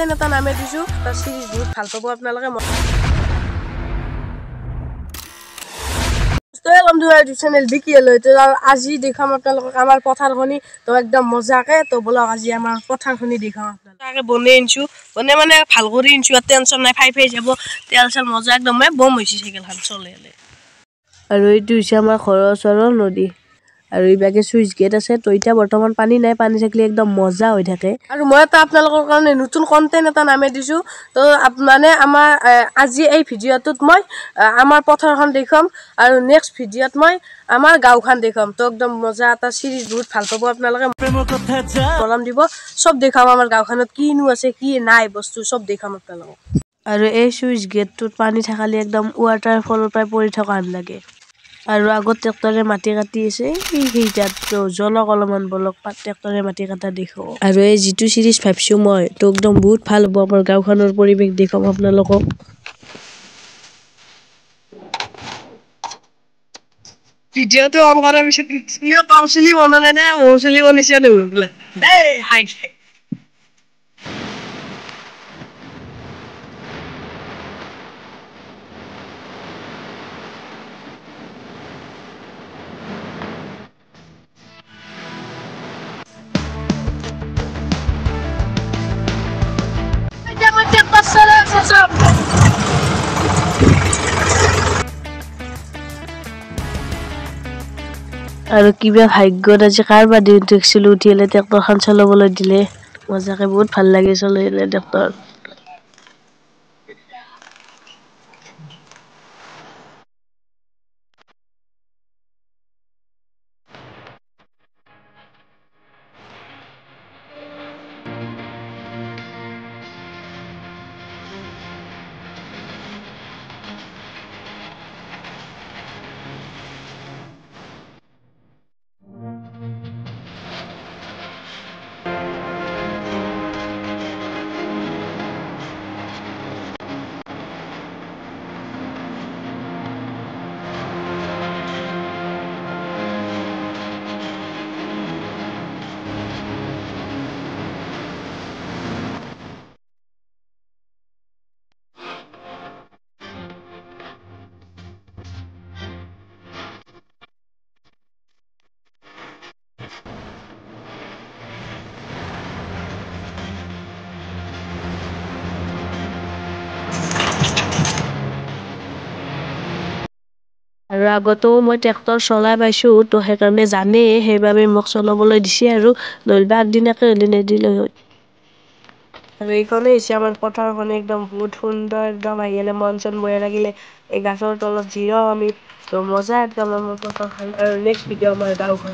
Content এটা নামে দিছোঁ, তাৰ চিৰিজ বহুত ভাল পাব আপোনালোকে। চেনেল বিকিল আজি দেখাম আপোনালোকক আমাৰ পথাৰখনি তো একদম মজাকে। তো বলক আজি আমাৰ পথাৰখনি দেখাম আপোনালোকে। বনাই আনিছোঁ, বনাই মানে ভাল কৰি আনিছোঁ, টেনশ্যন নাই, ফাই যাব তেল চেল মজা একদম বম হৈছে চাইকেলখন চলে। আৰু এইটো হৈছে আমাৰ ঘৰৰ ওচৰৰ নদী, আৰু এইভাগে চুইচ গেট আছে। তো এতিয়া বৰ্তমান পানী নাই, পানী থাকিলে একদম মজা হৈ থাকে। আৰু মই এটা আপোনালোকৰ কাৰণে নতুন কণ্টেণ্ট এটা নামে দিছোঁ। তো মানে আমাৰ আজি এই ভিডিঅ'টোত মই আমাৰ পথাৰখন দেখুৱাম, আৰু নেক্সট ভিডিঅ'ত মই আমাৰ গাঁওখন দেখুৱাম। তো একদম মজা এটা চিৰিজ বহুত ভাল পাব আপোনালোকে, মৰম দিব, চব দেখাম। আমাৰ গাঁওখনত কিনো আছে কি নাই বস্তু চব দেখাম আপোনালোকক। আৰু এই চুইচ গেটটোত পানী থাকালে একদম ৱাটাৰ ফলৰ পৰাই পৰি থকা হেন লাগে। আৰু আগত ট্ৰেক্টৰে মাটি কাটি আছে, সেইটাত জলক অলপমান বলক ট্ৰেক্টৰে মাটি কাটা দেখো। আৰু এই যিটো চিৰিজ ভাবিছোঁ মই, তো একদম বহুত ভাল হ'ব। আমাৰ গাঁওখনৰ পৰিৱেশ দেখুৱাম আপোনালোকক। ভিডিঅ'টো অন কৰাৰ পিছত কাউচেলি বনালে নে মৌচেলি বনিছে বোলে দেই হাই আৰু কিবা ভাগ্যত আজি কাৰোবাৰ দিন দেখিছিলোঁ উঠিলে ট্ৰেক্টৰখন চলাবলৈ দিলে মজাকে। বহুত ভাল লাগে চলাইলে ট্ৰেক্টৰ। আৰু আগতেও মই ট্ৰেক্টৰ চলাই পাইছোঁ, তো সেইকাৰণে জানেই, সেইবাবে মোক চলাবলৈ দিছে। আৰু নলবা আগদিনাকে হ'লে নিদিলে হয়। আৰু এইখনেই হৈছে আমাৰ পথাৰখনে, একদম বহুত সুন্দৰ, একদম আহিলে মন চন বয়া লাগিলে এই গাছৰ তলত জিৰাও আমি। তো মজা একদম আমাৰ পথাৰখন। আৰু নেক্সট ভিডিঅ' আমাৰ গাঁওখন।